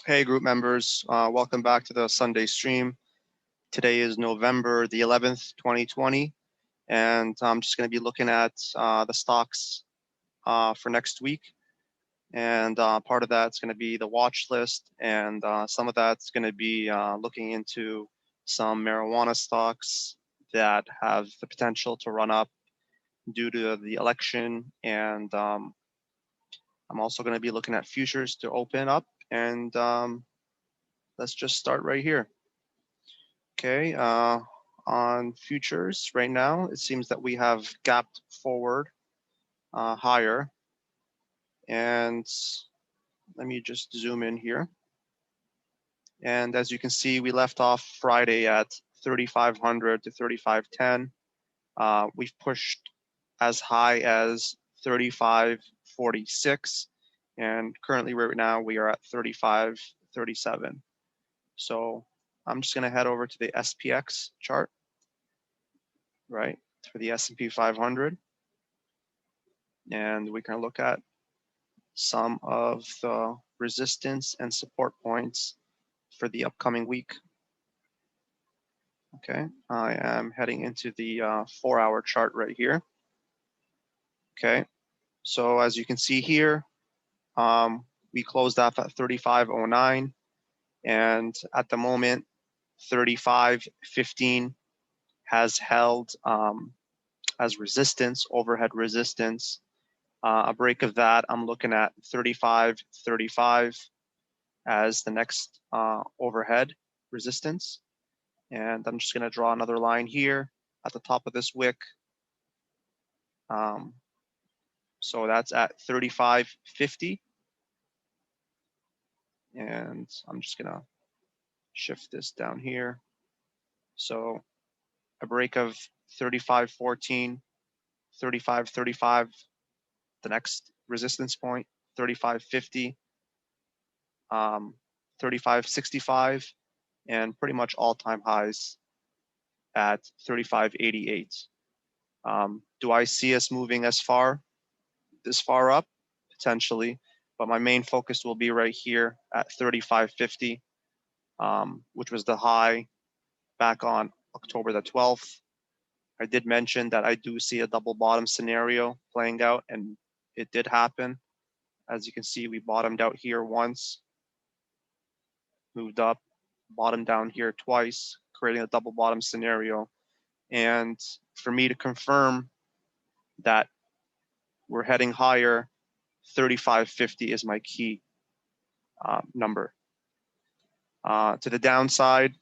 Hey, group members, welcome back to the Sunday stream. Today is November the 11th, 2020, and I'm just going to be looking at the stocks for next week. And part of that's going to be the watch list, and some of that's going to be looking into some marijuana stocks that have the potential to run up due to the election. And I'm also going to be looking at futures to open up, and let's just start right here. Okay, on futures right now, it seems that we have gapped forward higher. And let me just zoom in here. And as you can see, we left off Friday at 3,500 to 3,510. We've pushed as high as 3,546. And currently right now we are at 3,537. So I'm just gonna head over to the SPX chart, right, for the S&P 500. And we can look at some of the resistance and support points for the upcoming week. Okay, I am heading into the 4-hour chart right here. Okay, so as you can see here, we closed off at 3509, and at the moment, 3515 has held as resistance, overhead resistance. A break of that, I'm looking at 35.35 as the next overhead resistance. And I'm just gonna draw another line here at the top of this wick. So that's at 35.50. And I'm just gonna shift this down here. So a break of 35.14, 35.35, the next resistance point, 35.50, 35.65, and pretty much all-time highs at 35.88. Do I see us moving this far up? Potentially, but my main focus will be right here at 35.50, which was the high back on October the 12th. I did mention that I do see a double bottom scenario playing out, and it did happen. As you can see, we bottomed out here once, moved up, bottomed down here twice, creating a double bottom scenario. And for me to confirm that we're heading higher, 35.50 is my key number. To the downside,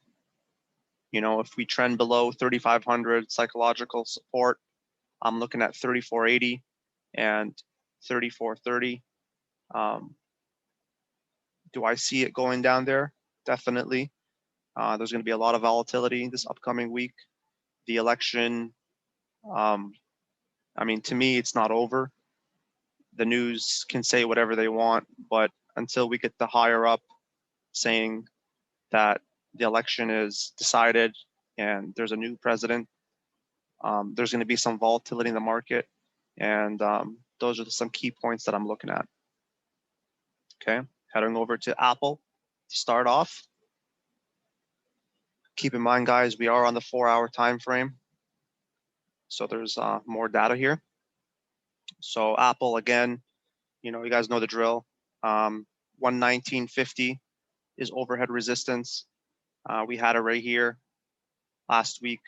you know, if we trend below 3,500 psychological support, I'm looking at 34.80 and 34.30. Do I see it going down there? Definitely. There's going to be a lot of volatility this upcoming week. The election, I mean, to me, it's not over. The news can say whatever they want, but until we get the higher up saying that the election is decided and there's a new president, there's going to be some volatility in the market. And those are some key points that I'm looking at. Okay, heading over to Apple to start off. Keep in mind, guys, we are on the 4-hour time frame, so there's more data here. So Apple, again, you know, you guys know the drill. 119.50 is overhead resistance. We had it right here last week.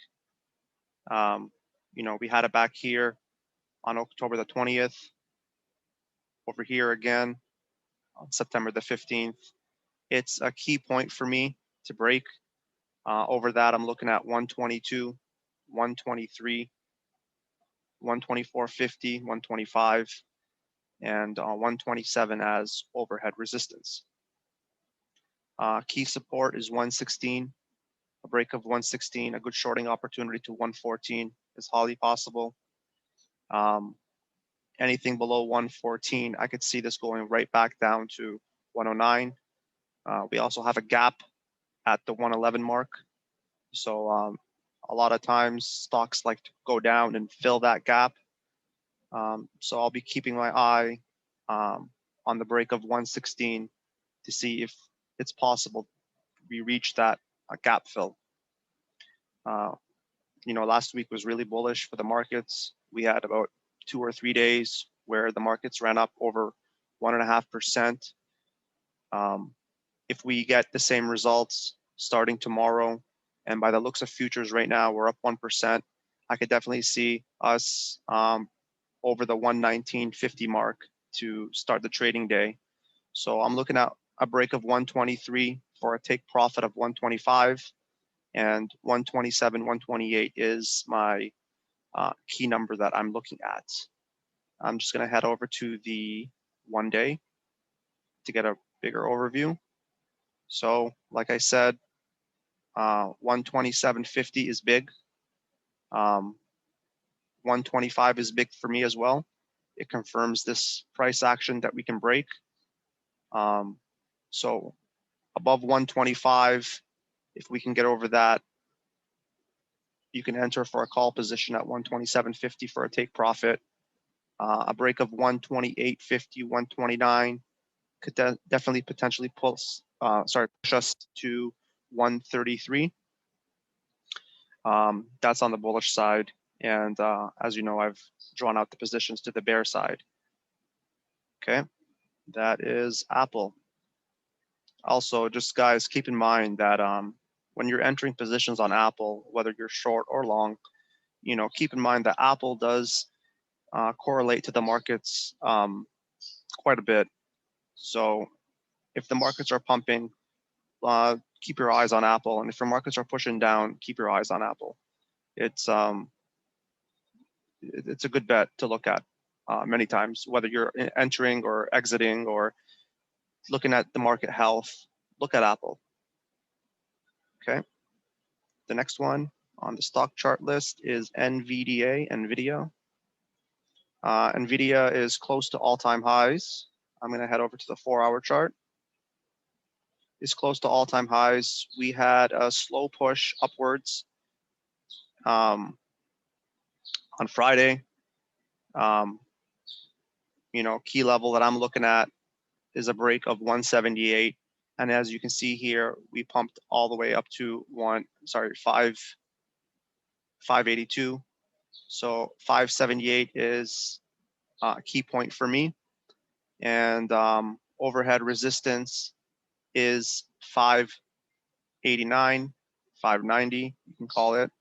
You know, we had it back here on October the 20th. Over here again on September the 15th. It's a key point for me to break. Over that, I'm looking at 122, 123, 124.50, 125, and 127 as overhead resistance. Key support is 116. A break of 116, a good shorting opportunity to 114 is highly possible. Anything below 114, I could see this going right back down to 109. We also have a gap at the 111 mark. So a lot of times stocks like to go down and fill that gap. So I'll be keeping my eye on the break of 116 to see if it's possible we reach that gap fill. Last week was really bullish for the markets. We had about 2 or 3 days where the markets ran up over 1.5%. If we get the same results starting tomorrow, and by the looks of futures right now, we're up 1%, I could definitely see us over the 119.50 mark to start the trading day. So I'm looking at a break of 123 for a take profit of 125, and 127, 128 is my key number that I'm looking at. I'm just going to head over to the 1 day to get a bigger overview. So like I said, 127.50 is big. 125 is big for me as well. It confirms this price action that we can break. So above 125, if we can get over that, you can enter for a call position at 127.50 for a take profit. A break of 128.50, 129 could definitely potentially push us to 133. That's on the bullish side. And as you know, I've drawn out the positions to the bear side. Okay, that is Apple. Also, just guys, keep in mind that when you're entering positions on Apple, whether you're short or long, keep in mind that Apple does correlate to the markets quite a bit. So if the markets are pumping, keep your eyes on Apple. And if your markets are pushing down, keep your eyes on Apple. It's a good bet to look at many times, whether you're entering or exiting or looking at the market health, look at Apple. Okay. The next one on the stock chart list is Nvda, Nvidia. Nvidia is close to all-time highs. I'm going to head over to the 4-hour chart. It's close to all-time highs. We had a slow push upwards on Friday. Key level that I'm looking at is a break of 178. And as you can see here, we pumped all the way up to 582. So 578 is a key point for me. And overhead resistance is 589, 590, you can call it.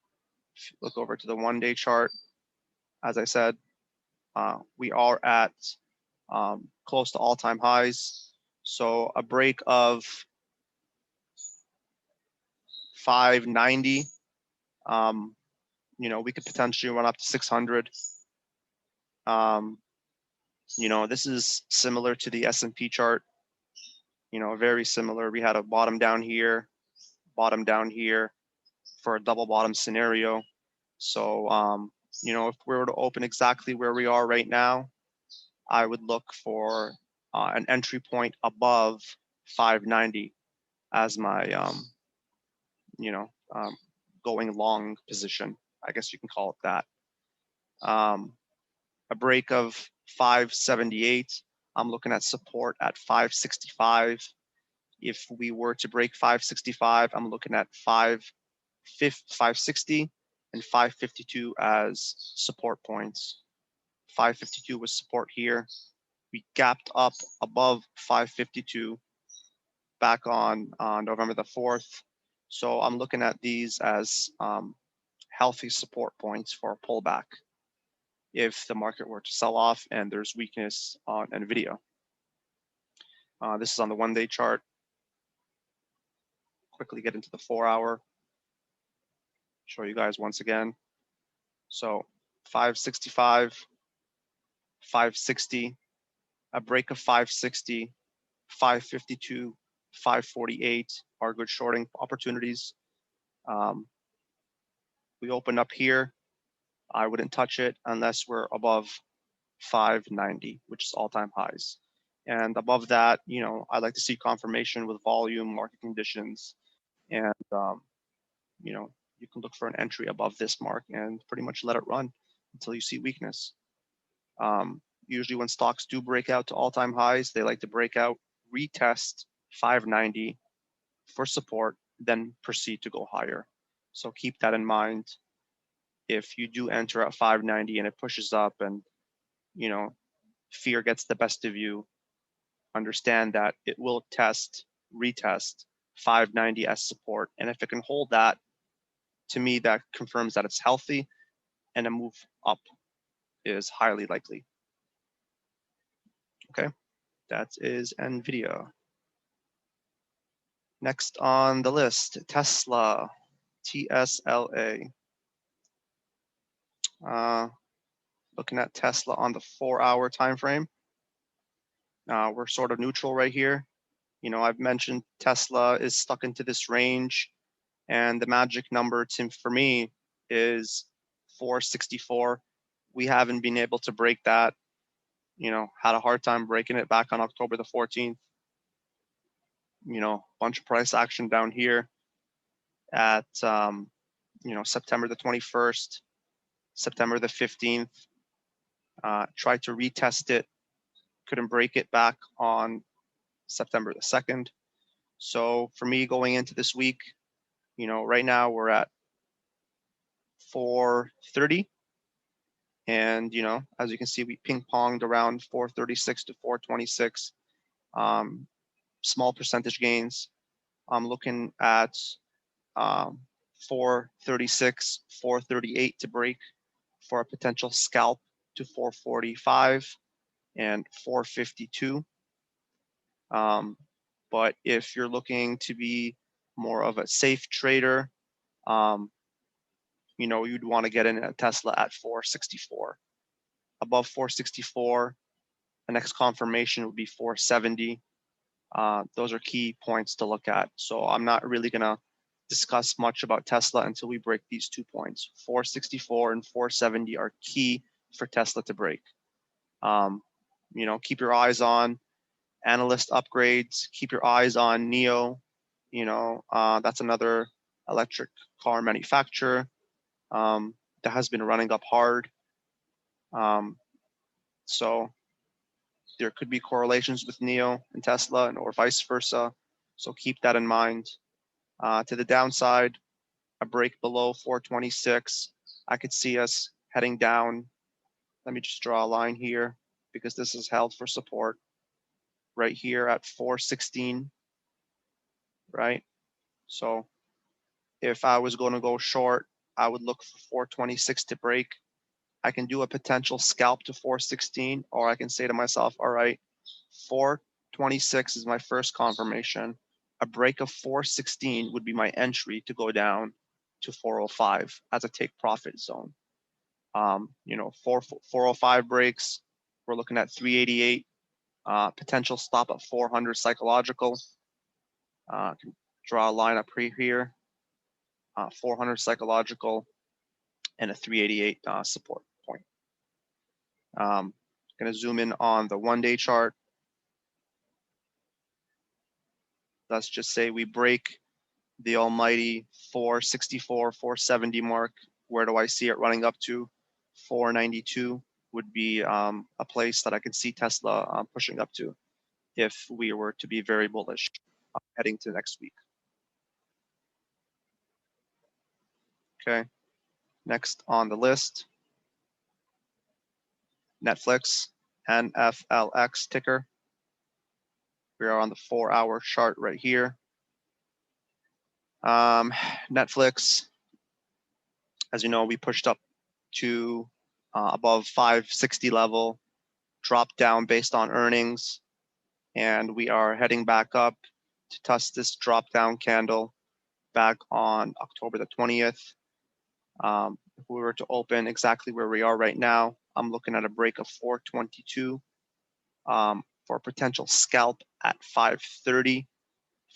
If you look over to the 1 day chart, as I said, we are at close to all-time highs. So a break of 590, we could potentially run up to 600. This is similar to the S&P chart, very similar. We had a bottom down here for a double bottom scenario. So, if we were to open exactly where we are right now, I would look for an entry point above 590 as my, going long position. I guess you can call it that. A break of 578, I'm looking at support at 565. If we were to break 565, I'm looking at 560 and 552 as support points. 552 was support here. We gapped up above 552 back on November the 4th. So I'm looking at these as healthy support points for a pullback if the market were to sell off and there's weakness on Nvidia. This is on the 1 day chart. Quickly get into the 4-hour. Show you guys once again. So 565, 560, a break of 560, 552, 548 are good shorting opportunities. We open up here. I wouldn't touch it unless we're above 590, which is all-time highs. And above that, I'd like to see confirmation with volume, market conditions, and you can look for an entry above this mark and pretty much let it run until you see weakness. Usually when stocks do break out to all-time highs, they like to break out, retest 590, for support, then proceed to go higher. So keep that in mind. If you do enter at 590 and it pushes up and, you know, fear gets the best of you, understand that it will retest 590 as support. And if it can hold that, to me, that confirms that it's healthy and a move up is highly likely. Okay, that is Nvidia. Next on the list, Tesla, TSLA. Looking at Tesla on the 4-hour time frame. We're sort of neutral right here. You know, I've mentioned Tesla is stuck into this range, and the magic number for me is 464. We haven't been able to break that. You know, had a hard time breaking it back on October the 14th. You know, bunch of price action down here at, you know, September the 21st, September the 15th. Tried to retest it, couldn't break it back on September the 2nd. So for me going into this week, you know, right now we're at 430. And, you know, as you can see, we ping-ponged around 436 to 426. Small percentage gains. I'm looking at 436, 438 to break for a potential scalp to 445 and 452. But if you're looking to be more of a safe trader, you know, you'd want to get in a Tesla at 464. Above 464, the next confirmation would be 470. Those are key points to look at. So I'm not really going to discuss much about Tesla until we break these 2 points. 464 and 470 are key for Tesla to break. You know, keep your eyes on analyst upgrades, keep your eyes on NIO. You know, that's another electric car manufacturer that has been running up hard. So there could be correlations with NIO and Tesla or vice versa. So keep that in mind. To the downside, a break below 426. I could see us heading down. Let me just draw a line here because this is held for support right here at 416, right? So if I was going to go short, I would look for 426 to break. I can do a potential scalp to 416, or I can say to myself, all right, 426 is my first confirmation. A break of 416 would be my entry to go down to 405 as a take profit zone. You know, 405 breaks, we're looking at 388, potential stop at 400 psychological. Can draw a line up here, 400 psychological and a 388 support point. Going to zoom in on the 1-day chart. Let's just say we break the almighty 464, 470 mark. Where do I see it running up to? 492 would be a place that I could see Tesla pushing up to if we were to be very bullish heading to next week. Okay, next on the list, Netflix, NFLX ticker. We are on the 4-hour chart right here. Netflix, as you know, we pushed up to above 560 level, dropped down based on earnings, and we are heading back up to test this drop down candle back on October the 20th. If we were to open exactly where we are right now, I'm looking at a break of 422 for a potential scalp at 530.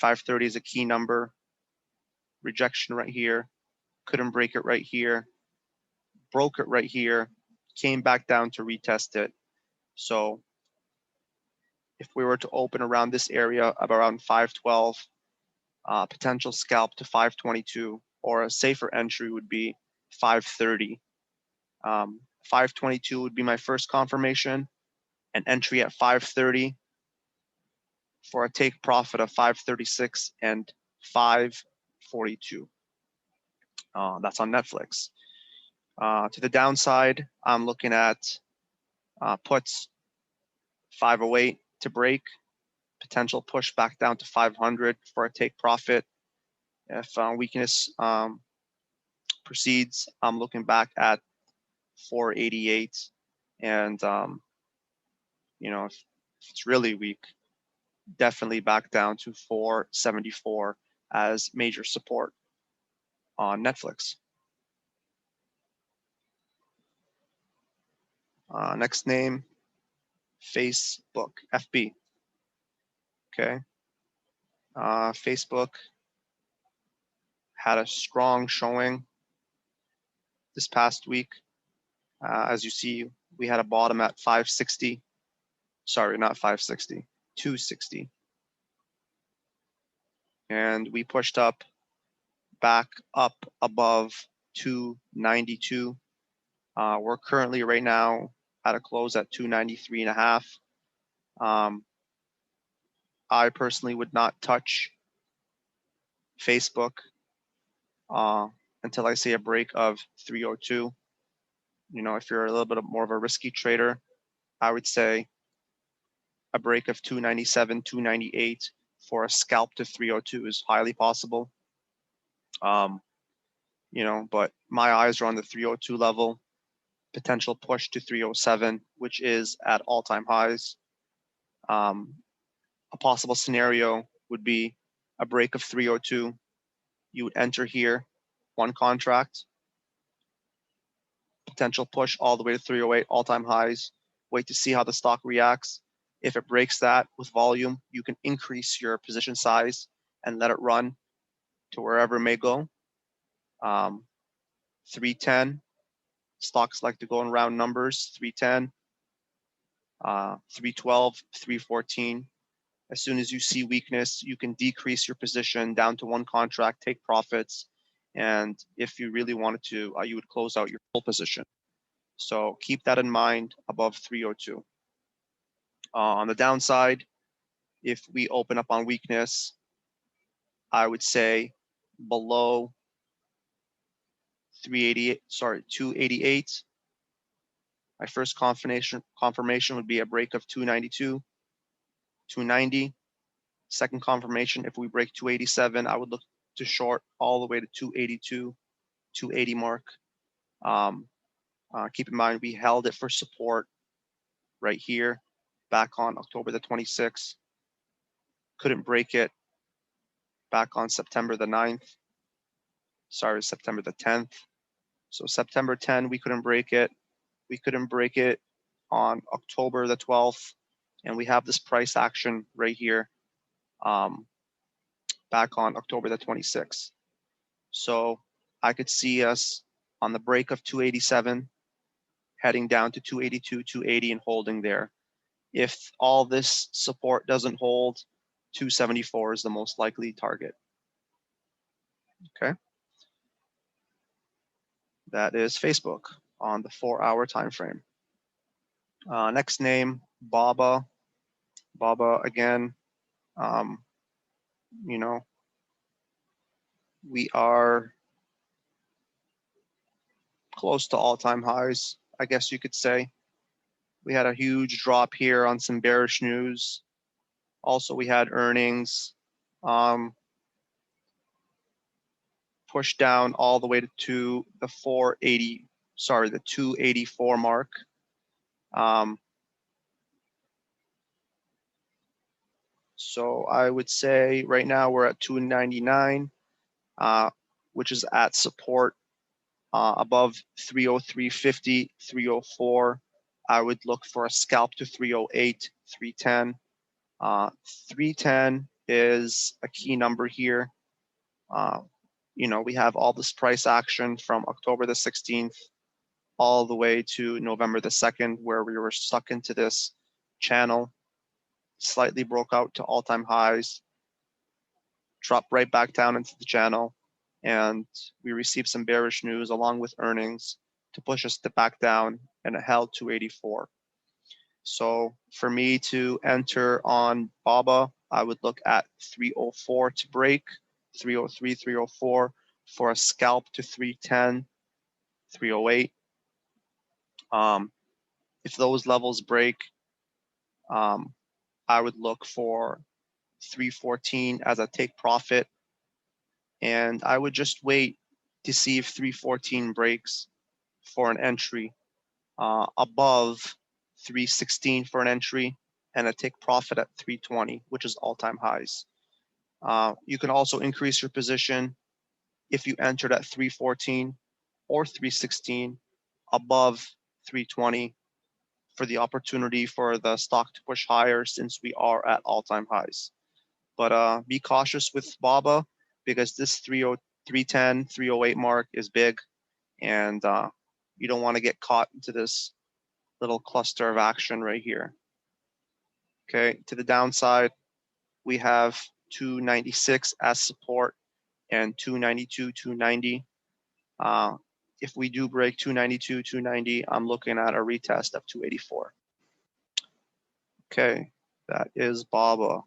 530 is a key number. Rejection right here. Couldn't break it right here. Broke it right here. Came back down to retest it. So if we were to open around this area of around 512, potential scalp to 522, or a safer entry would be 530. 522 would be my first confirmation. An entry at 530 for a take profit of 536 and 542. That's on Netflix. To the downside, I'm looking at puts 508 to break, potential push back down to 500 for a take profit. If weakness proceeds, I'm looking back at 488, and if it's really weak, definitely back down to 474 as major support on Netflix. Next name, Facebook, FB. Okay. Facebook had a strong showing this past week. As you see, we had a bottom at 560. Sorry, not 560, 260. And we pushed back up above 292. We're currently right now at a close at 293.5. I personally would not touch Facebook until I see a break of 302. If you're a little bit more of a risky trader, I would say a break of 297, 298 for a scalp to 302 is highly possible. But my eyes are on the 302 level, potential push to 307, which is at all-time highs. A possible scenario would be a break of 302. You would enter here, one contract, potential push all the way to 308, all-time highs. Wait to see how the stock reacts. If it breaks that with volume, you can increase your position size and let it run to wherever it may go. 310, stocks like to go in round numbers, 310, 312, 314. As soon as you see weakness, you can decrease your position down to one contract, take profits. And if you really wanted to, you would close out your full position. So keep that in mind above 302. On the downside, if we open up on weakness, I would say below 288. My first confirmation would be a break of 292, 290. Second confirmation, if we break 287, I would look to short all the way to 282, 280 mark. Keep in mind, we held it for support right here back on October the 26th. Couldn't break it back on September the 9th. Sorry, September the 10th. So September 10, we couldn't break it. We couldn't break it on October the 12th. And we have this price action right here back on October the 26th. So I could see us on the break of 287, heading down to 282, 280 and holding there. If all this support doesn't hold, 274 is the most likely target. Okay. That is Facebook on the 4-hour time frame. Next name, Baba. Baba again. We are close to all-time highs, I guess you could say. We had a huge drop here on some bearish news. Also, we had earnings pushed down all the way to the 284 mark. So I would say right now we're at 299, which is at support above 303.50, 304. I would look for a scalp to 308, 310. 310 is a key number here. We have all this price action from October the 16th all the way to November the 2nd, where we were stuck into this channel, slightly broke out to all-time highs, dropped right back down into the channel, and we received some bearish news along with earnings to push us back down, and it held 284. So for me to enter on BABA, I would look at 304 to break, 303, 304 for a scalp to 310, 308. If those levels break, I would look for 314 as a take profit, and I would just wait to see if 314 breaks for an entry above 316 for an entry, and a take profit at 320, which is all-time highs. You can also increase your position if you entered at 314 or 316 above 320 for the opportunity for the stock to push higher, since we are at all-time highs. But be cautious with BABA, because this 310, 308 mark is big, and you don't want to get caught into this little cluster of action right here. Okay, to the downside, we have 296 as support and 292, 290. If we do break 292, 290, I'm looking at a retest of 284. Okay, that is BABA.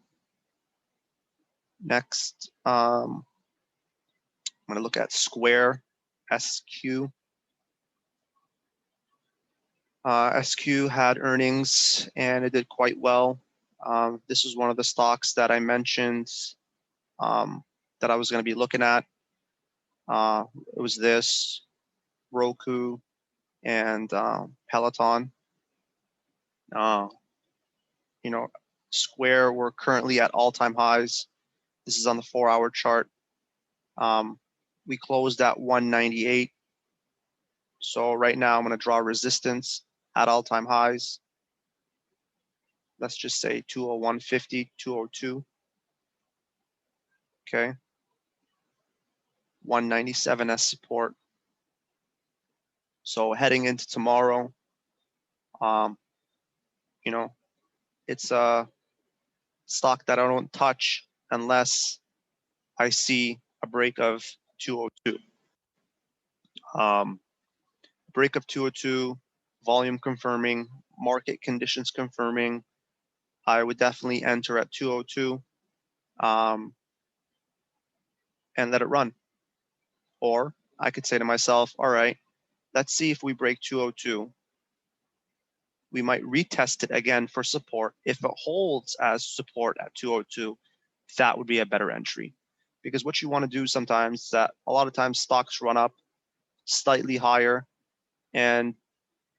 Next, I'm going to look at Square, SQ. SQ had earnings and it did quite well. This is one of the stocks that I mentioned that I was going to be looking at. It was this, Roku, and Peloton. You know, Square, we're currently at all-time highs. This is on the 4-hour chart. We closed at 198. So right now I'm going to draw resistance at all-time highs. Let's just say 201.50, 202. Okay. 197 as support. So heading into tomorrow, you know, it's a stock that I don't touch unless I see a break of 202. Break of 202, volume confirming, market conditions confirming, I would definitely enter at 202 and let it run. Or I could say to myself, all right, let's see if we break 202. We might retest it again for support. If it holds as support at 202, that would be a better entry. Because what you want to do sometimes is that a lot of times stocks run up slightly higher and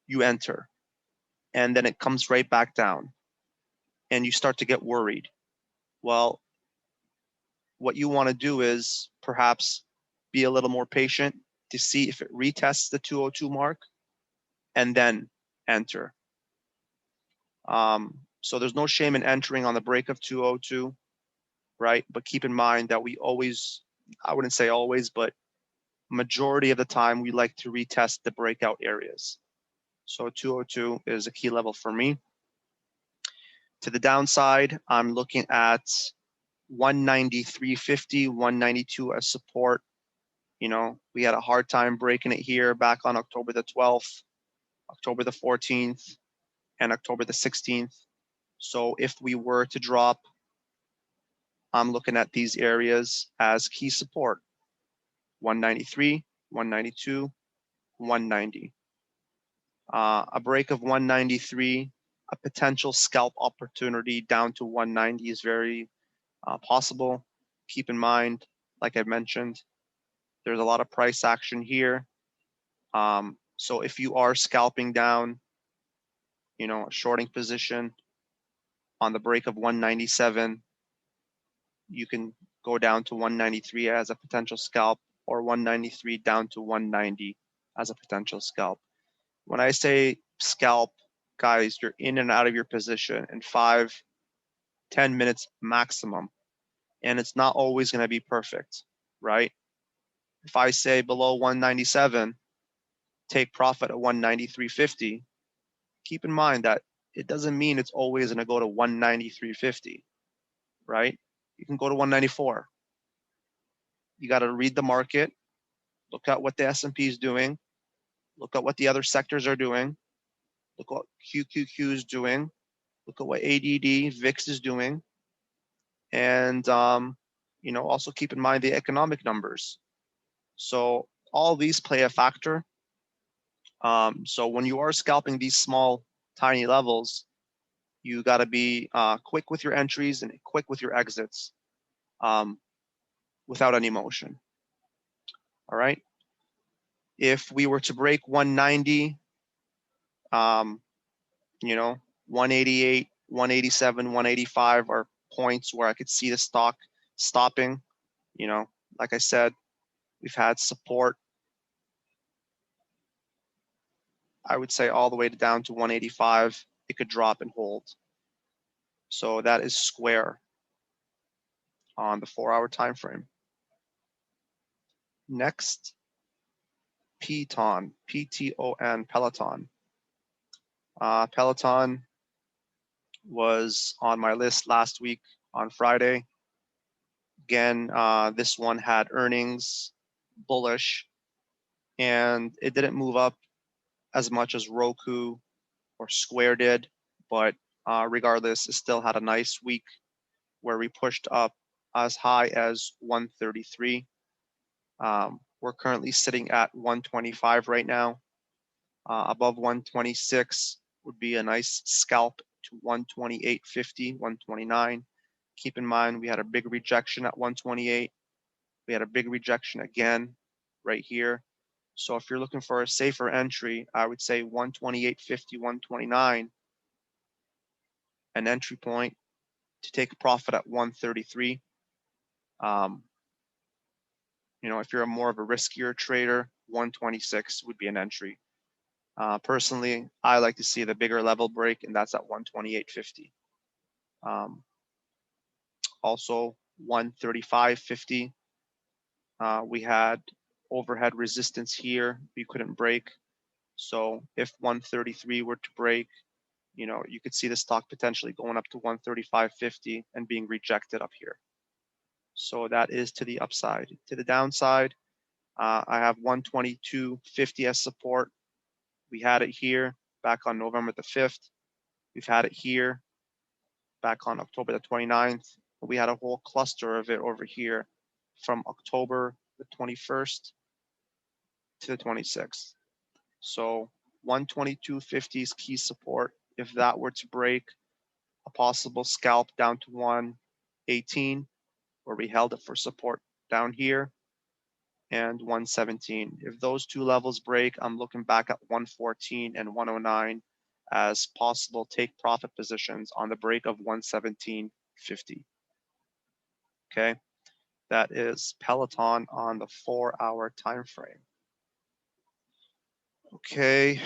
you enter, and then it comes right back down and you start to get worried. Well, what you want to do is perhaps be a little more patient to see if it retests the 202 mark and then enter. So there's no shame in entering on the break of 202, right? But keep in mind that we always, I wouldn't say always, but majority of the time we like to retest the breakout areas. So 202 is a key level for me. To the downside, I'm looking at 193.50, 192 as support. You know, we had a hard time breaking it here back on October the 12th, October the 14th, and October the 16th. So if we were to drop, I'm looking at these areas as key support: 193, 192, 190. A break of 193, a potential scalp opportunity down to 190 is very possible. Keep in mind, like I mentioned, there's a lot of price action here. So if you are scalping down, you know, a shorting position on the break of 197, you can go down to 193 as a potential scalp, or 193 down to 190 as a potential scalp. When I say scalp, guys, you're in and out of your position in 5-10 minutes maximum. And it's not always going to be perfect, right? If I say below 197, take profit at 193.50, keep in mind that it doesn't mean it's always going to go to 193.50, right? You can go to 194. You got to read the market, look at what the S&P is doing, look at what the other sectors are doing, look what QQQ is doing, look at what ADD, VIX is doing, and also keep in mind the economic numbers. So all these play a factor. So when you are scalping these small, tiny levels, you got to be quick with your entries and quick with your exits without any motion. All right. If we were to break 190, 188, 187, 185 are points where I could see the stock stopping. Like I said, we've had support, I would say all the way down to 185. It could drop and hold. So that is square on the 4-hour time frame. Next, Peloton, P-T-O-N, Peloton. Peloton was on my list last week on Friday. Again, this one had earnings, bullish, and it didn't move up as much as Roku or Square did, but regardless, it still had a nice week where we pushed up as high as 133. We're currently sitting at 125 right now. Above 126 would be a nice scalp to 128.50, 129. Keep in mind, we had a big rejection at 128. We had a big rejection again right here. So if you're looking for a safer entry, I would say 128.50, 129, an entry point to take a profit at 133. If you're more of a riskier trader, 126 would be an entry. Personally, I like to see the bigger level break, and that's at 128.50. Also, 135.50. We had overhead resistance here. We couldn't break. So if 133 were to break, you could see the stock potentially going up to 135.50 and being rejected up here. So that is to the upside. To the downside, I have 122.50 as support. We had it here back on November the 5th. We've had it here back on October the 29th. We had a whole cluster of it over here from October the 21st to the 26th. So 122.50 is key support. If that were to break, a possible scalp down to 118, where we held it for support down here, and 117. If those two levels break, I'm looking back at 114 and 109 as possible take profit positions on the break of 117.50. Okay, that is Peloton on the 4-hour time frame. Okay,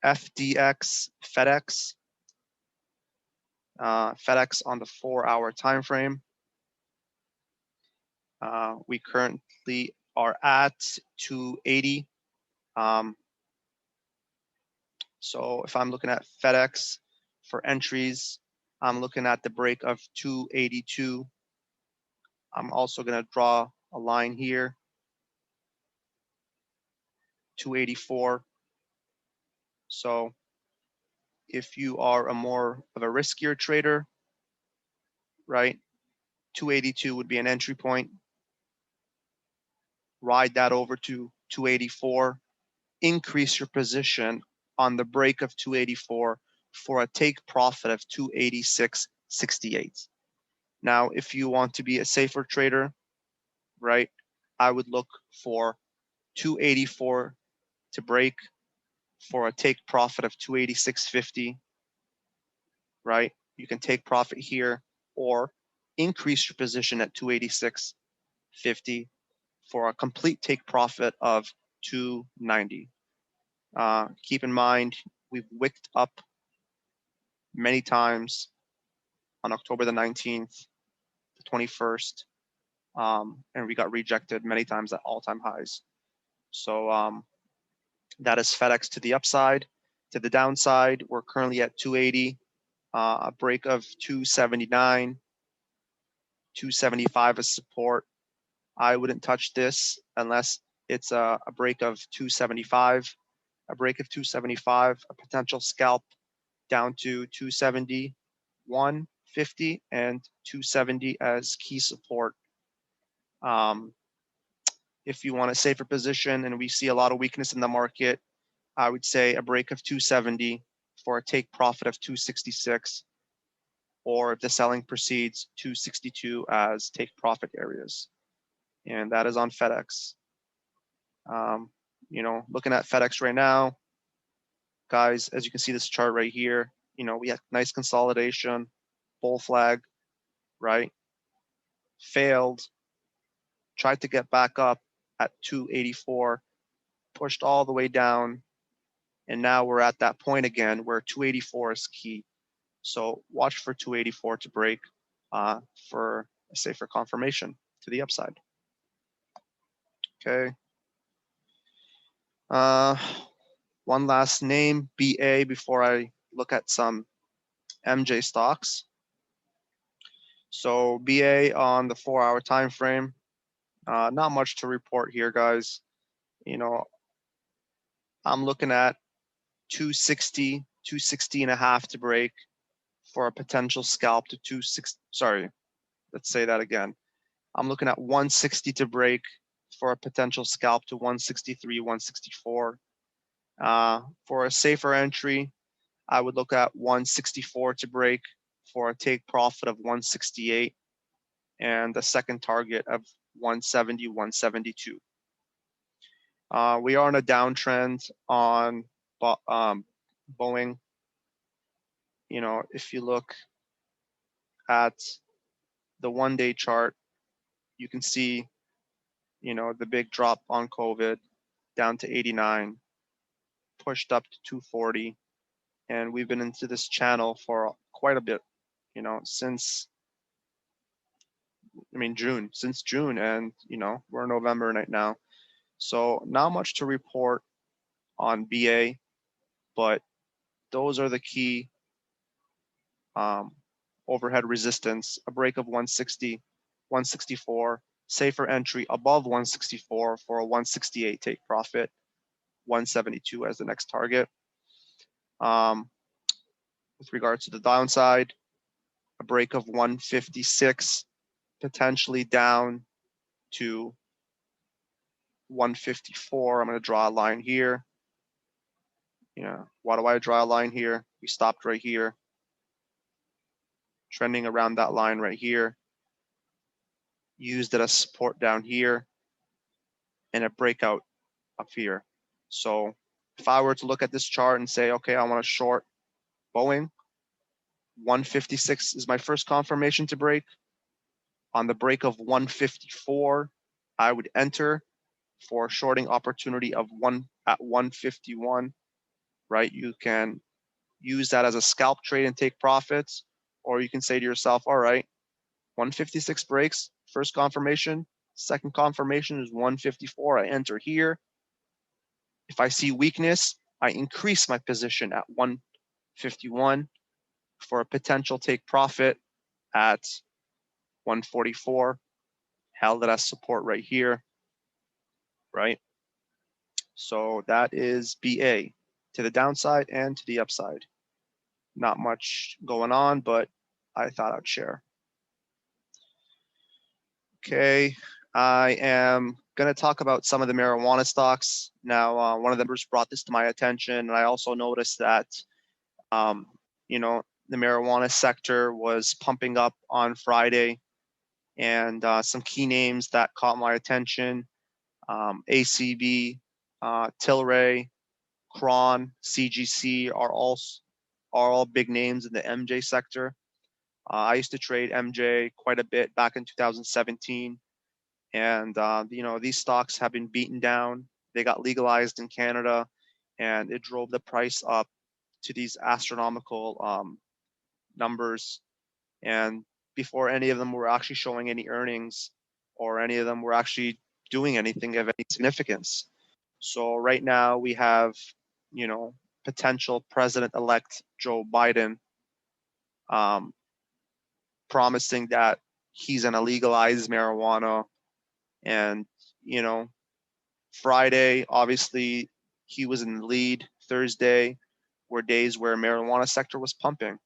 Fdx Fedex. Fedex on the 4-hour time frame. We currently are at 280. So if I'm looking at Fedex for entries, I'm looking at the break of 282. I'm also going to draw a line here, 284. So if you are a more of a riskier trader, right, 282 would be an entry point. Ride that over to 284. Increase your position on the break of 284 for a take profit of 286.68. Now, if you want to be a safer trader, right, I would look for 284 to break for a take profit of 286.50, right? You can take profit here or increase your position at 286.50 for a complete take profit of 290. Keep in mind, we've wicked up many times on October the 19th, the 21st, and we got rejected many times at all-time highs. So that is Fedex to the upside. To the downside, we're currently at 280, a break of 279, 275 as support. I wouldn't touch this unless it's a break of 275, a break of 275, a potential scalp down to 271 250 and 270 as key support. If you want a safer position and we see a lot of weakness in the market, I would say a break of 270 for a take profit of 266, or if the selling proceeds, 262 as take profit areas. And that is on FedEx. Looking at FedEx right now, guys, as you can see this chart right here, we have nice consolidation, bull flag, right? Failed, tried to get back up at 284, pushed all the way down, and now we're at that point again where 284 is key. So watch for 284 to break for a safer confirmation to the upside. Okay. One last name, BA, before I look at some MJ stocks. So BA on the 4-hour time frame, not much to report here, guys. I'm looking at 260, 260 and a half to break for a potential scalp to 260. Sorry, let's say that again. I'm looking at 160 to break for a potential scalp to 163, 164. For a safer entry, I would look at 164 to break for a take profit of 168 and a second target of 170, 172. We are on a downtrend on Boeing. If you look at the 1-day chart, you can see, the big drop on COVID down to 89, pushed up to 240. And we've been into this channel for quite a bit, since June, and we're November right now. So not much to report on BA, but those are the key overhead resistance, a break of 160, 164, safer entry above 164 for a 168 take profit, 172 as the next target. With regards to the downside, a break of 156, potentially down to 154. I'm going to draw a line here. Why do I draw a line here? We stopped right here, trending around that line right here, used it as support down here, and a breakout up here. So if I were to look at this chart and say, okay, I want to short Boeing, 156 is my first confirmation to break. On the break of 154, I would enter for a shorting opportunity of 151, right? You can use that as a scalp trade and take profits, or you can say to yourself, all right, 156 breaks, first confirmation, second confirmation is 154, I enter here. If I see weakness, I increase my position at 151 for a potential take profit at 144, held it as support right here, right? So that is BA to the downside and to the upside. Not much going on, but I thought I'd share. Okay, I am going to talk about some of the marijuana stocks. Now, one of the members brought this to my attention, and I also noticed that, the marijuana sector was pumping up on Friday, and some key names that caught my attention, ACB, Tilray, Cron, CGC are all big names in the MJ sector. I used to trade MJ quite a bit back in 2017, and these stocks have been beaten down. They got legalized in Canada, and it drove the price up to these astronomical numbers. And before any of them were actually showing any earnings, or any of them were actually doing anything of any significance. So right now we have, potential President-elect Joe Biden promising that he's going to legalize marijuana. And, Friday, obviously, he was in the lead. Thursday were days where marijuana sector was pumping.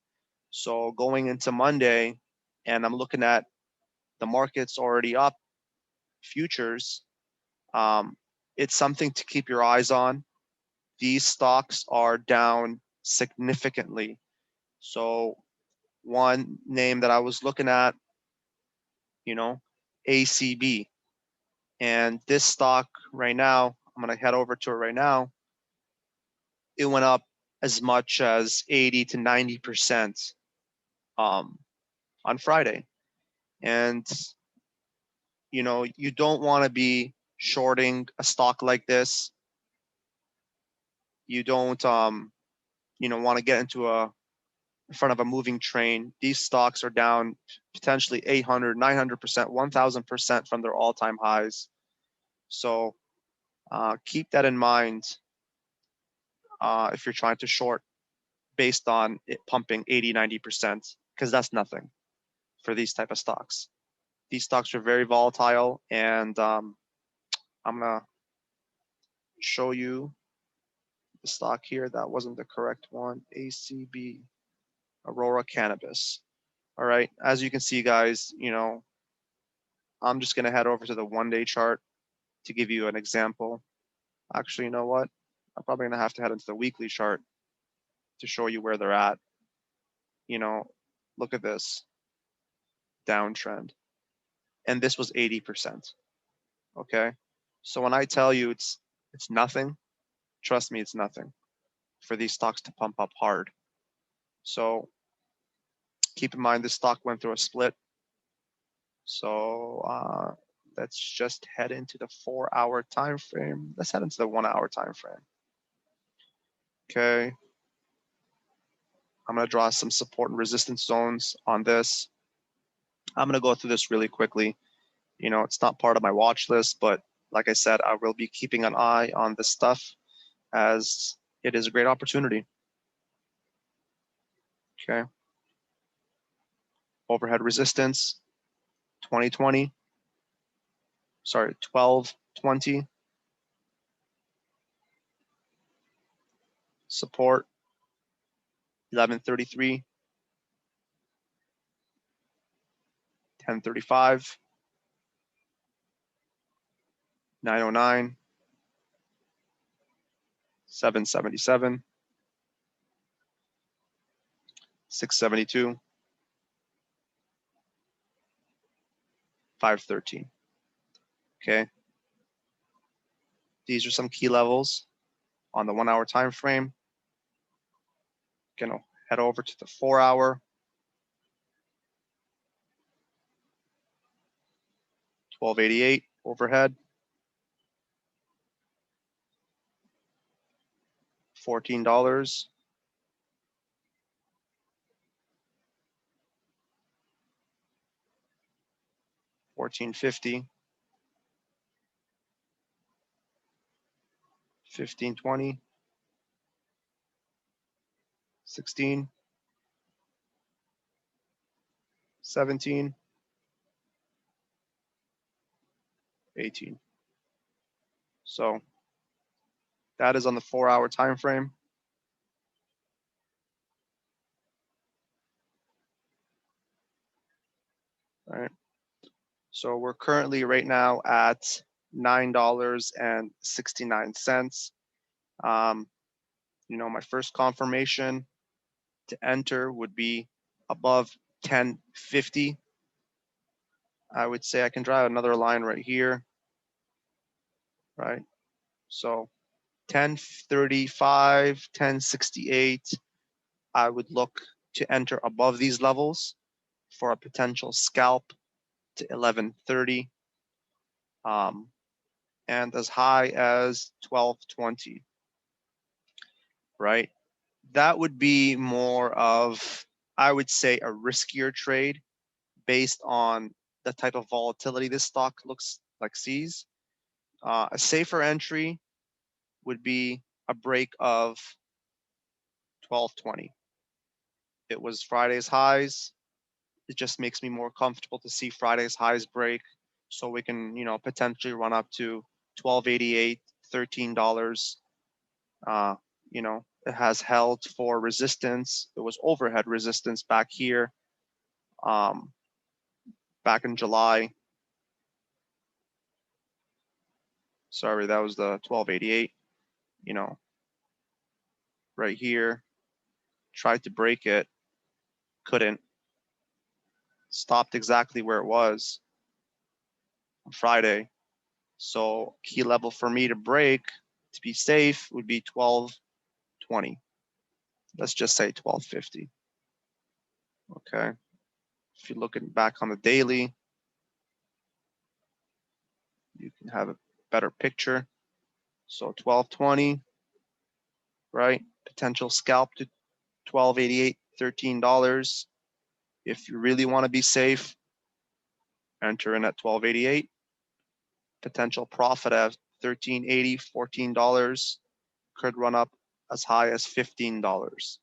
So going into Monday, and I'm looking at the market's already up, futures, it's something to keep your eyes on. These stocks are down significantly. So one name that I was looking at, ACB. And this stock right now, I'm going to head over to it right now. It went up as much as 80 to 90% on Friday. And, you don't want to be shorting a stock like this. You don't, want to get into in front of a moving train. These stocks are down potentially 800, 900%, 1,000% from their all-time highs. So keep that in mind if you're trying to short based on it pumping 80, 90%, because that's nothing for these type of stocks. These stocks are very volatile, and I'm going to show you the stock here. That wasn't the correct one. ACB, Aurora Cannabis. All right, as you can see, guys, I'm just going to head over to the one-day chart to give you an example. Actually, you know what? I'm probably going to have to head into the weekly chart to show you where they're at. Look at this downtrend. And this was 80%. Okay. So when I tell you it's nothing, trust me, it's nothing for these stocks to pump up hard. So keep in mind this stock went through a split. So let's just head into the 4-hour time frame. Let's head into the 1-hour time frame. Okay. I'm going to draw some support and resistance zones on this. I'm going to go through this really quickly. It's not part of my watch list, but like I said, I will be keeping an eye on this stuff as it is a great opportunity. Okay. Overhead resistance, 1220. Support, 1133. 1035. 909. 777. 672. 513. Okay. These are some key levels on the 1-hour time frame. Gonna head over to the 4-hour. 1288 overhead. $14. 1450. 1520. 16. 17. 18. So that is on the 4-hour time frame. All right. So we're currently right now at $9.69. My first confirmation to enter would be above 1050. I would say I can draw another line right here, right? So 1035, 1068, I would look to enter above these levels for a potential scalp to 1130, and as high as 1220, right? That would be more of, I would say, a riskier trade based on the type of volatility this stock looks like sees. A safer entry would be a break of 1220. It was Friday's highs. It just makes me more comfortable to see Friday's highs break, so we can, potentially run up to 1288, $13. It has held for resistance. It was overhead resistance back here, back in July. Sorry, that was the 1288, you know, right here. Tried to break it, couldn't. Stopped exactly where it was on Friday. So key level for me to break, to be safe, would be 1220. Let's just say 1250. Okay. If you're looking back on the daily, you can have a better picture. So 1220, right? Potential scalp to 1288, $13. If you really want to be safe, enter in at 1288. Potential profit at 1380, $14. Could run up as high as $15.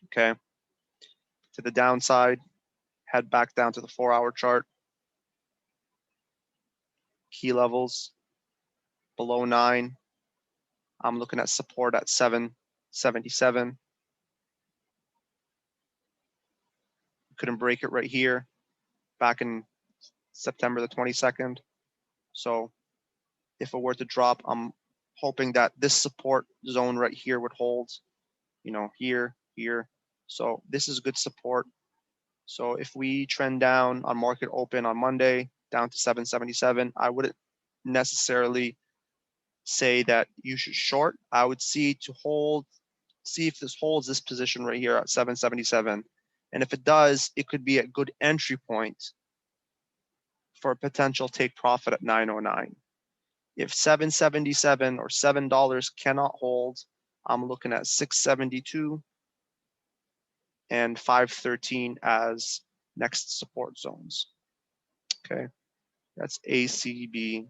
Okay. To the downside, head back down to the 4-hour chart. Key levels below 9. I'm looking at support at 777. Couldn't break it right here back in September the 22nd. So if it were to drop, I'm hoping that this support zone right here would hold, you know, here. So this is good support. So if we trend down on market open on Monday down to 777, I wouldn't necessarily say that you should short. I would see if this holds this position right here at 777. And if it does, it could be a good entry point for a potential take profit at 909. If 777 or $7 cannot hold, I'm looking at 672 and 513 as next support zones. Okay, that's ACB.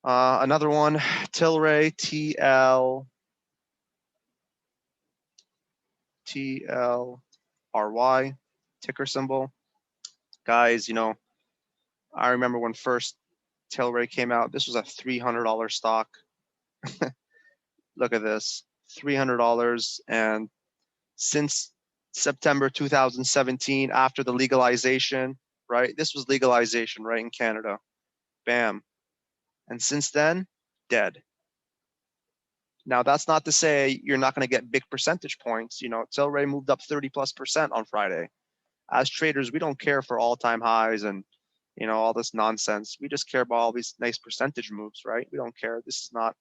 Another one, Tilray, TLRY, ticker symbol. Guys, you know, I remember when first Tilray came out, this was a $300 stock. Look at this, $300. And since September 2017, after the legalization, right? This was legalization, right, in Canada. Bam. And since then, dead. Now, that's not to say you're not going to get big percentage points. You know, Tilray moved up 30+% on Friday. As traders, we don't care for all-time highs and, you know, all this nonsense. We just care about all these nice percentage moves, right? We don't care. This is not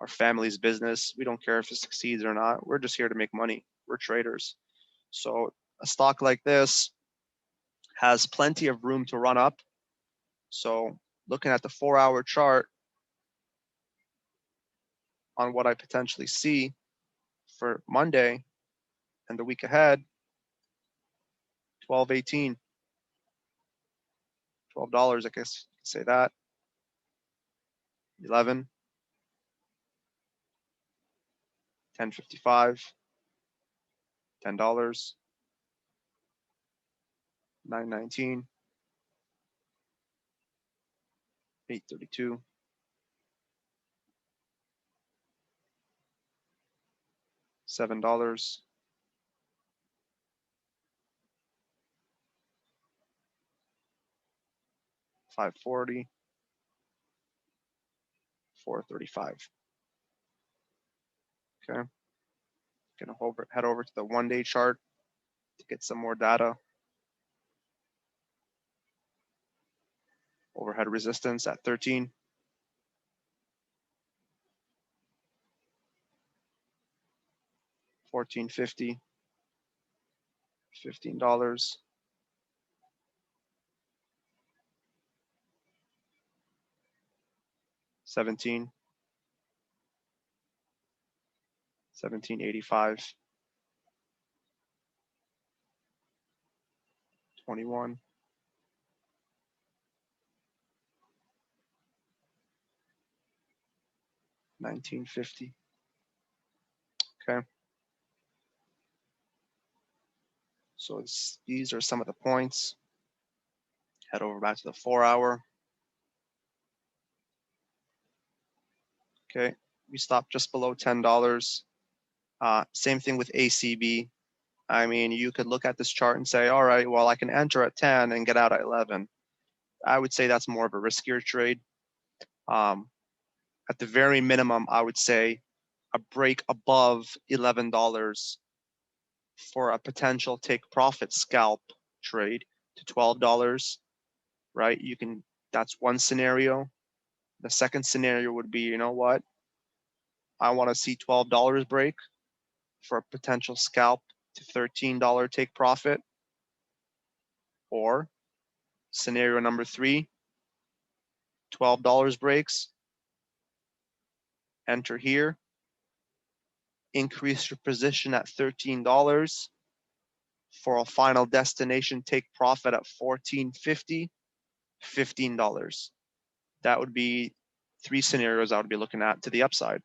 our family's business. We don't care if it succeeds or not. We're just here to make money. We're traders. So a stock like this has plenty of room to run up. So looking at the 4-hour chart on what I potentially see for Monday and the week ahead, 1218, $12, I guess you could say that. 11, 1055, $10, 919, 832, $7, 540, 435. Okay, gonna head over to the 1-day chart to get some more data. Overhead resistance at 13. 1450, $15, 17, 1785, 21, 1950. Okay. So these are some of the points. Head over back to the 4-hour. Okay. We stopped just below $10. Same thing with ACB. I mean, you could look at this chart and say, all right, well, I can enter at 10 and get out at 11. I would say that's more of a riskier trade. At the very minimum, I would say a break above $11 for a potential take profit scalp trade to $12, right? That's one scenario. The second scenario would be, you know what? I want to see $12 break for a potential scalp to $13 take profit. Or scenario number 3, $12 breaks, enter here, increase your position at $13 for a final destination take profit at $14.50, $15. That would be 3 scenarios I would be looking at to the upside.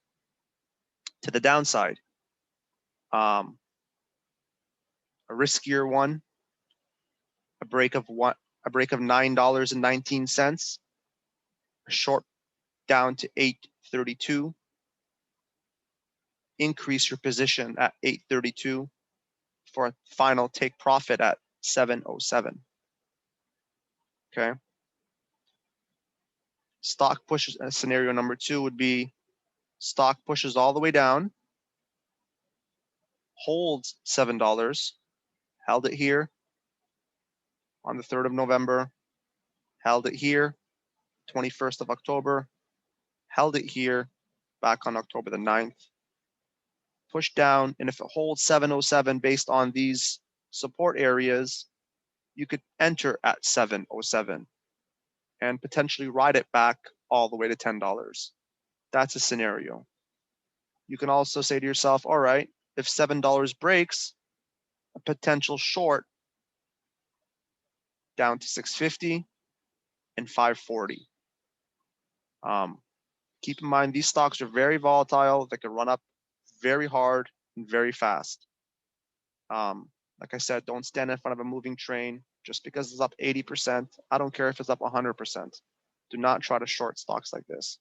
To the downside, a riskier one, a break of $9.19, a short down to 832, increase your position at 832 for a final take profit at 707. Okay. Stock pushes, scenario number 2 would be stock pushes all the way down, holds $7, held it here on the 3rd of November, held it here, 21st of October, held it here back on October the 9th, pushed down, and if it holds 707 based on these support areas, you could enter at 707 and potentially ride it back all the way to $10. That's a scenario. You can also say to yourself, all right, if $7 breaks, a potential short down to 650 and 540. Keep in mind, these stocks are very volatile. They can run up very hard and very fast. Like I said, don't stand in front of a moving train just because it's up 80%. I don't care if it's up 100%. Do not try to short stocks like this.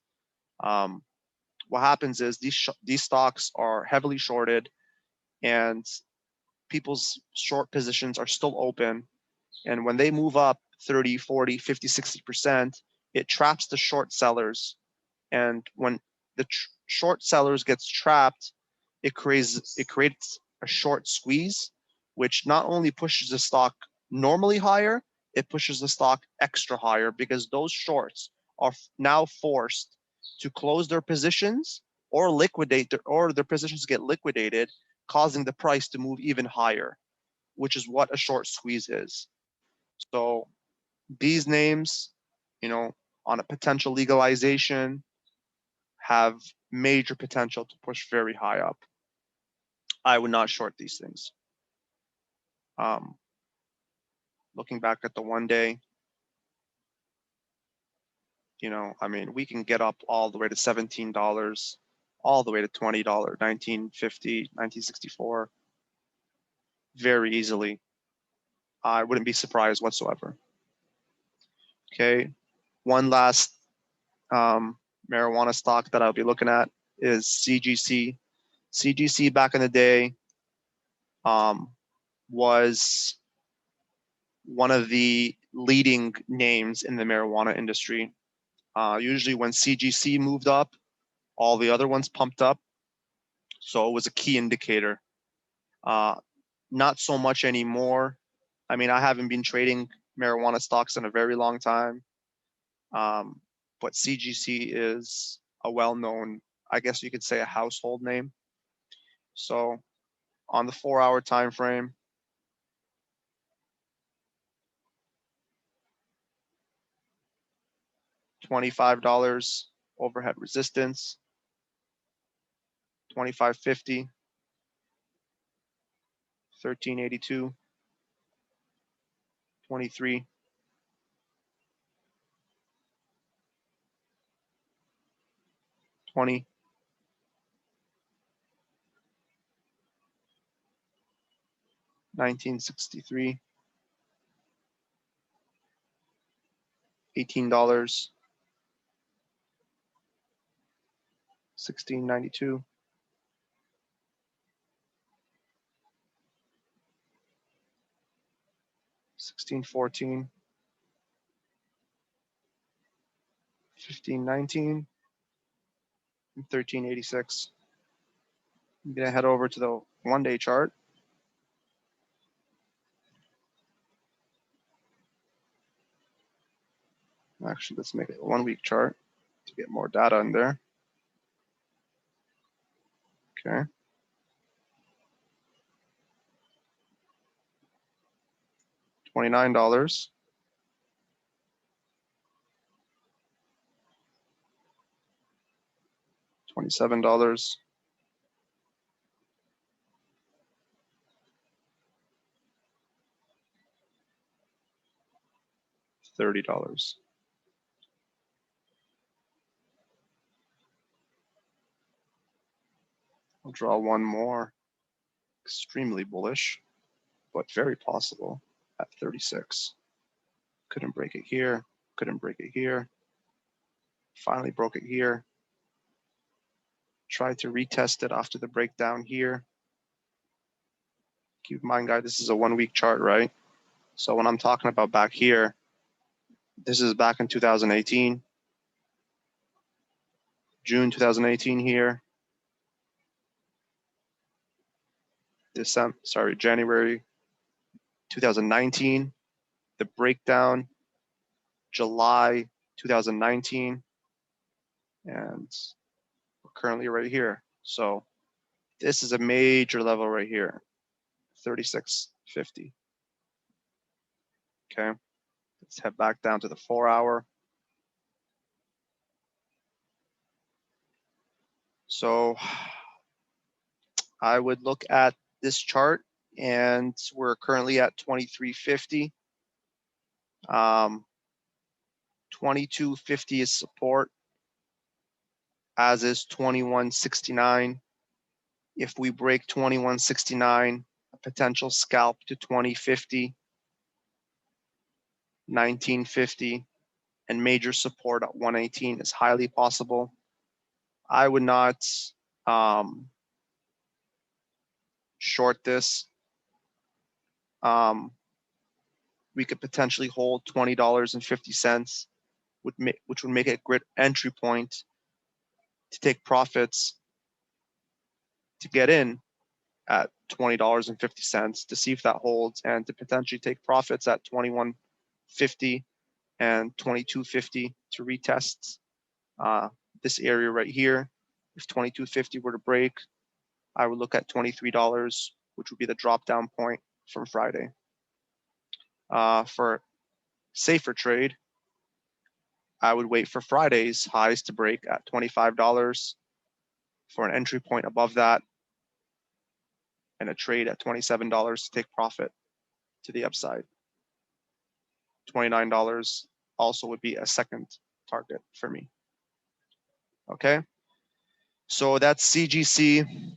What happens is these stocks are heavily shorted and people's short positions are still open. And when they move up 30, 40, 50, 60%, it traps the short sellers. And when the short sellers gets trapped, it creates a short squeeze, which not only pushes the stock normally higher, it pushes the stock extra higher because those shorts are now forced to close their positions or liquidate or their positions get liquidated, causing the price to move even higher, which is what a short squeeze is. So these names, on a potential legalization, have major potential to push very high up. I would not short these things. Looking back at the 1 day, I mean, we can get up all the way to $17, all the way to $20, 1950, 1964, very easily. I wouldn't be surprised whatsoever. Okay, one last marijuana stock that I'll be looking at is CGC. CGC back in the day was one of the leading names in the marijuana industry. Usually when CGC moved up, all the other ones pumped up. So it was a key indicator. Not so much anymore. I mean, I haven't been trading marijuana stocks in a very long time. But CGC is a well-known, I guess you could say, a household name. So on the 4-hour time frame, $25 overhead resistance, 25.50, 13.82, 23, 20, 1963, $18, 1692, 1614, 1519, and 1386. I'm gonna head over to the 1-day chart. Actually, let's make it a 1-week chart to get more data in there. Okay. $29, $27, $30. I'll draw one more, extremely bullish, but very possible at 36. Couldn't break it here, couldn't break it here. Finally broke it here. Tried to retest it after the breakdown here. Keep in mind, guys, this is a 1-week chart, right? So when I'm talking about back here, this is back in 2018, June 2018 here. January 2019, the breakdown, July 2019, and we're currently right here. So this is a major level right here, 36.50. Okay, let's head back down to the 4-hour. So I would look at this chart, and we're currently at 23.50. 22.50 is support, as is 21.69. If we break 21.69, a potential scalp to 20.50, 19.50, and major support at 118 is highly possible. I would not short this. We could potentially hold $20.50, which would make it a great entry point to take profits to get in at $20.50 to see if that holds, and to potentially take profits at 21.50 and 22.50 to retest this area right here. If 22.50 were to break, I would look at $23, which would be the drop down point from Friday. For safer trade, I would wait for Friday's highs to break at $25 for an entry point above that, and a trade at $27 to take profit to the upside. $29 also would be a second target for me. Okay, so that's CGC.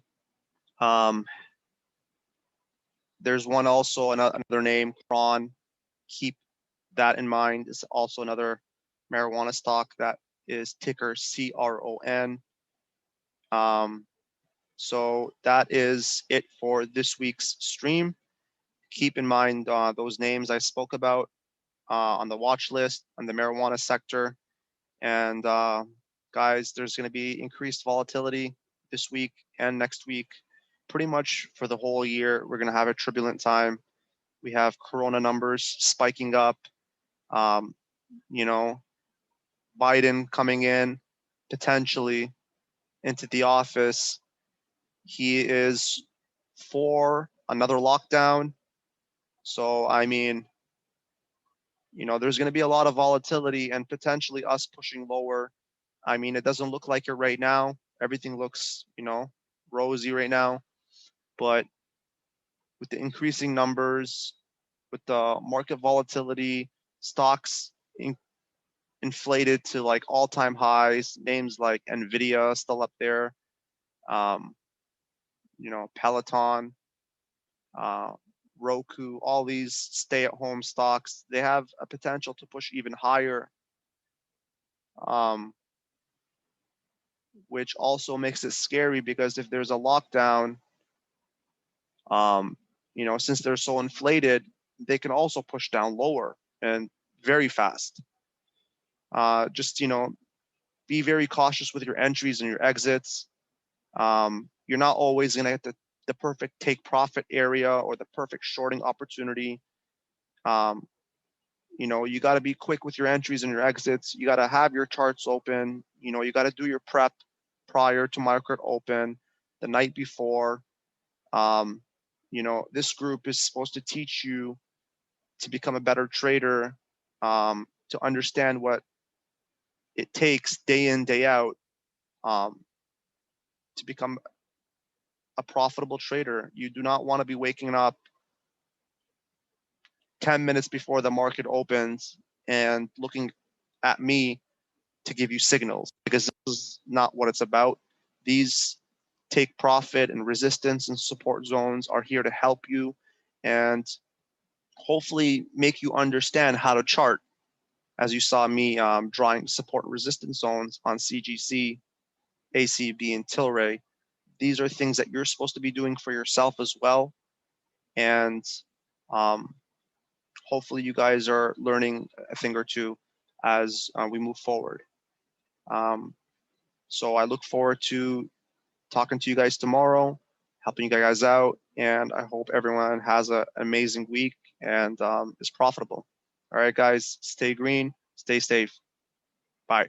There's one also, another name, Cron. Keep that in mind. It's also another marijuana stock that is ticker CRON. So that is it for this week's stream. Keep in mind those names I spoke about on the watch list on the marijuana sector. And guys, there's going to be increased volatility this week and next week. Pretty much for the whole year, we're going to have a turbulent time. We have Corona numbers spiking up. You know, Biden coming in potentially into the office. He is for another lockdown. So, I mean, you know, there's going to be a lot of volatility and potentially us pushing lower. I mean, it doesn't look like it right now. Everything looks, you know, rosy right now. But with the increasing numbers, with the market volatility, stocks inflated to like all-time highs, names like Nvidia still up there, you know, Peloton, Roku, all these stay-at-home stocks, they have a potential to push even higher. which also makes it scary because if there's a lockdown, since they're so inflated, they can also push down lower and very fast. Just, be very cautious with your entries and your exits. You're not always going to get the perfect take profit area or the perfect shorting opportunity. You got to be quick with your entries and your exits. You got to have your charts open. You got to do your prep prior to market open, the night before. This group is supposed to teach you to become a better trader, to understand what it takes day in, day out, to become a profitable trader. You do not want to be waking up 10 minutes before the market opens and looking at me to give you signals, because this is not what it's about. These take profit and resistance and support zones are here to help you and hopefully make you understand how to chart. As you saw me drawing support and resistance zones on CGC, ACB, and Tilray, these are things that you're supposed to be doing for yourself as well. And hopefully you guys are learning a thing or two as we move forward. So I look forward to talking to you guys tomorrow, helping you guys out, and I hope everyone has an amazing week and is profitable. All right, guys, stay green, stay safe. Bye.